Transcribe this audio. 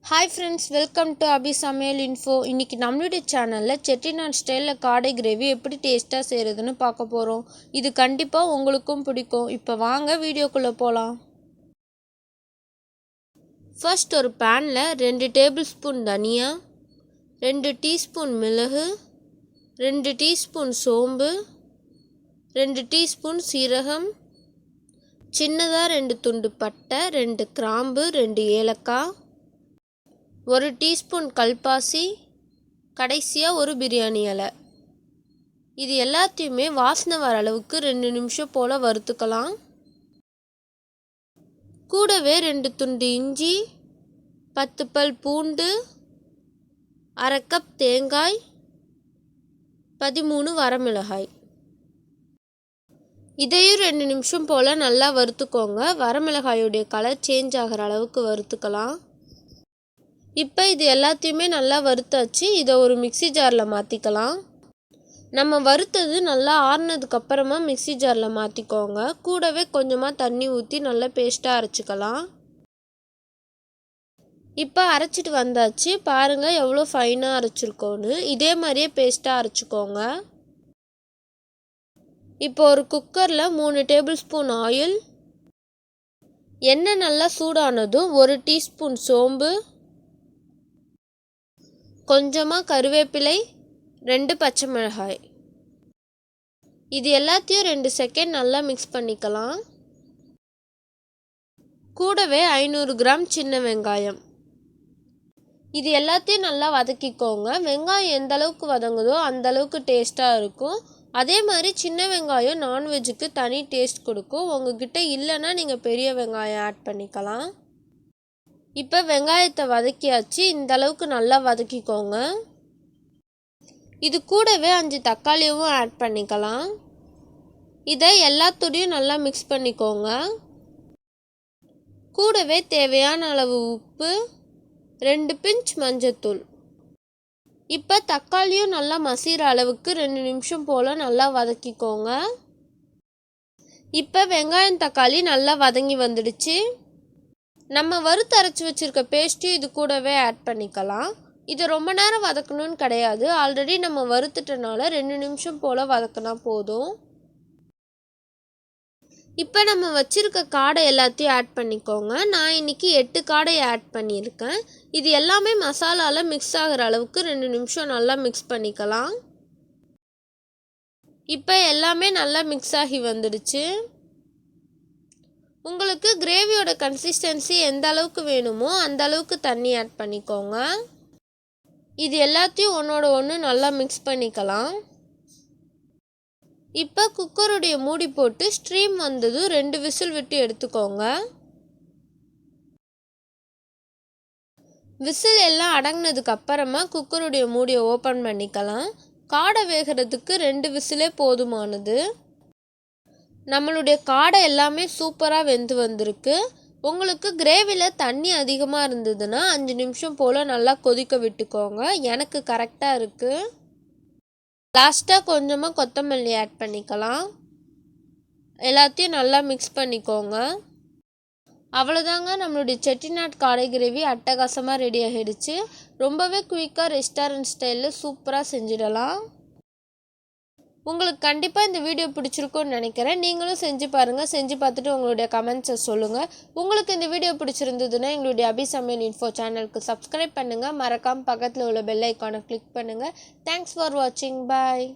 Hi friends, welcome to Abhi Samayal Info. இன்னைக்கு நம்மளுடைய சேனல்ல செட்டிநாடு ஸ்டைல்ல காடை கிரேவி எப்படி டேஸ்டா செய்யறதுன்னு பார்க்க போறோம். இது கண்டிப்பா உங்களுக்கும் பிடிக்கும். இப்போ வாங்க வீடியோக்குள்ள போலாம். ஃபர்ஸ்ட் ஒரு panல 2 டேபிள்ஸ்பூன் தனியா, 2 டீஸ்பூன் மிளகு, 2 டீஸ்பூன் சோம்பு, 2 டீஸ்பூன் சீரகம், சின்னதா 2 துண்டு பட்டை, 2 கிராம்பு, 2 ஏலக்காய், 1 டீஸ்பூன் கல்பாசி, கடைசியாக ஒரு பிரியாணி இலை. இது எல்லாத்தையுமே வாசனை வர அளவுக்கு 2 நிமிஷம் போல் வறுத்துக்கலாம். கூடவே 2 துண்டு இஞ்சி, 10 பல் பூண்டு, அரை கப் தேங்காய், 13 வரமிளகாய். இதையும் 2 நிமிஷம் போல் நல்லா வறுத்துக்கோங்க. வரமிளகாயோடைய கலர் சேஞ்ச் ஆகிற அளவுக்கு வறுத்துக்கலாம். இப்போ இது எல்லாத்தையுமே நல்லா வறுத்தாச்சு. இதை ஒரு மிக்சி ஜாரில் மாற்றிக்கலாம். நம்ம வறுத்தது நல்லா ஆறுனதுக்கப்புறமா மிக்சி ஜாரில் மாற்றிக்கோங்க. கூடவே கொஞ்சமாக தண்ணி ஊற்றி நல்லா பேஸ்ட்டாக அரைச்சிக்கலாம். இப்போ அரைச்சிட்டு வந்தாச்சு. பாருங்கள் எவ்வளோ ஃபைனாக அரைச்சிருக்கோன்னு. இதே மாதிரியே பேஸ்ட்டாக அரைச்சிக்கோங்க. இப்போ ஒரு குக்கரில் 3 டேபிள் ஸ்பூன் ஆயில், எண்ணெய் நல்லா சூடானதும் 1 டீஸ்பூன் சோம்பு, கொஞ்சமாக கருவேப்பிலை, 2 பச்சை மிளகாய். இது எல்லாத்தையும் 2 செகண்ட் நல்லா மிக்ஸ் பண்ணிக்கலாம். கூடவே 500 கிராம் சின்ன வெங்காயம். இது எல்லாத்தையும் நல்லா வதக்கிக்கோங்க. வெங்காயம் எந்த அளவுக்கு வதங்குதோ அந்த அளவுக்கு டேஸ்ட்டாக இருக்கும். அதே மாதிரி சின்ன வெங்காயம் நான்வெஜ்ஜுக்கு தனி டேஸ்ட் கொடுக்கும். உங்ககிட்ட இல்லைன்னா நீங்கள் பெரிய வெங்காயம் ஆட் பண்ணிக்கலாம். இப்போ வெங்காயத்தை வதக்கியாச்சு. இந்த அளவுக்கு நல்லா வதக்கிக்கோங்க. இது கூடவே 5 தக்காளியும் ஆட் பண்ணிக்கலாம். இதை எல்லாத்தோடையும் நல்லா மிக்ஸ் பண்ணிக்கோங்க. கூடவே தேவையான அளவு உப்பு, 2 பிஞ்ச் மஞ்சத்தூள். இப்போ தக்காளியும் நல்லா மசிகிற அளவுக்கு 2 நிமிஷம் போல் நல்லா வதக்கிக்கோங்க. இப்போ வெங்காயம் தக்காளி நல்லா வதங்கி வந்துடுச்சு. நம்ம வறுத்து அரைச்சி வச்சுருக்க பேஸ்ட்டையும் இது கூடவே ஆட் பண்ணிக்கலாம். இது ரொம்ப நேரம் வதக்கணும்னு கிடையாது. ஆல்ரெடி நம்ம வறுத்துட்டனால 2 நிமிஷம் போல் வதக்கினா போதும். இப்போ நம்ம வச்சுருக்க காடை எல்லாத்தையும் ஆட் பண்ணிக்கோங்க. நான் இன்றைக்கி 8 காடை ஆட் பண்ணியிருக்கேன். இது எல்லாமே மசாலாவில் மிக்ஸ் ஆகிற அளவுக்கு 2 நிமிஷம் நல்லா மிக்ஸ் பண்ணிக்கலாம். இப்போ எல்லாமே நல்லா மிக்ஸ் ஆகி வந்துடுச்சு. உங்களுக்கு கிரேவியோட கன்சிஸ்டன்சி எந்த அளவுக்கு வேணுமோ அந்த அளவுக்கு தண்ணி ஆட் பண்ணிக்கோங்க. இது எல்லாத்தையும் ஒன்றோட ஒன்று நல்லா மிக்ஸ் பண்ணிக்கலாம். இப்போ குக்கருடைய மூடி போட்டு ஸ்ட்ரீம் வந்ததும் 2 விசில் விட்டு எடுத்துக்கோங்க. விசில் எல்லாம் அடங்கினதுக்கு அப்புறமா குக்கருடைய மூடியை ஓப்பன் பண்ணிக்கலாம். காடை வேகிறதுக்கு 2 விசிலே போதுமானது. நம்மளுடைய காடை எல்லாமே சூப்பராக வெந்து வந்திருக்கு. உங்களுக்கு கிரேவியில் தண்ணி அதிகமாக இருந்ததுன்னா 5 நிமிஷம் போல் நல்லா கொதிக்க விட்டுக்கோங்க. எனக்கு கரெக்டாக இருக்குது. லாஸ்ட்டாக கொஞ்சமாக கொத்தமல்லி ஆட் பண்ணிக்கலாம். எல்லாத்தையும் நல்லா மிக்ஸ் பண்ணிக்கோங்க. அவ்வளோதாங்க, நம்மளுடைய செட்டிநாடு காடை கிரேவி அட்டகாசமாக ரெடி ஆகிடுச்சு. ரொம்பவே குயிக்காக ரெஸ்டாரண்ட் ஸ்டைலில் சூப்பராக செஞ்சிடலாம். உங்களுக்கு கண்டிப்பாக இந்த வீடியோ பிடிச்சிருக்கும்னு நினைக்கிறேன். நீங்களும் செஞ்சு பாருங்கள். செஞ்சு பார்த்துட்டு உங்களுடைய கமெண்ட்ஸை சொல்லுங்கள். உங்களுக்கு இந்த வீடியோ பிடிச்சிருந்ததுன்னா எங்களுடைய அபி சமையல் இன்ஃபோ சேனலுக்கு சப்ஸ்கிரைப் பண்ணுங்கள். மறக்காமல் பக்கத்தில் உள்ள பெல் ஐக்கானை கிளிக் பண்ணுங்கள். தேங்க்ஸ் ஃபார் வாட்சிங். பாய்.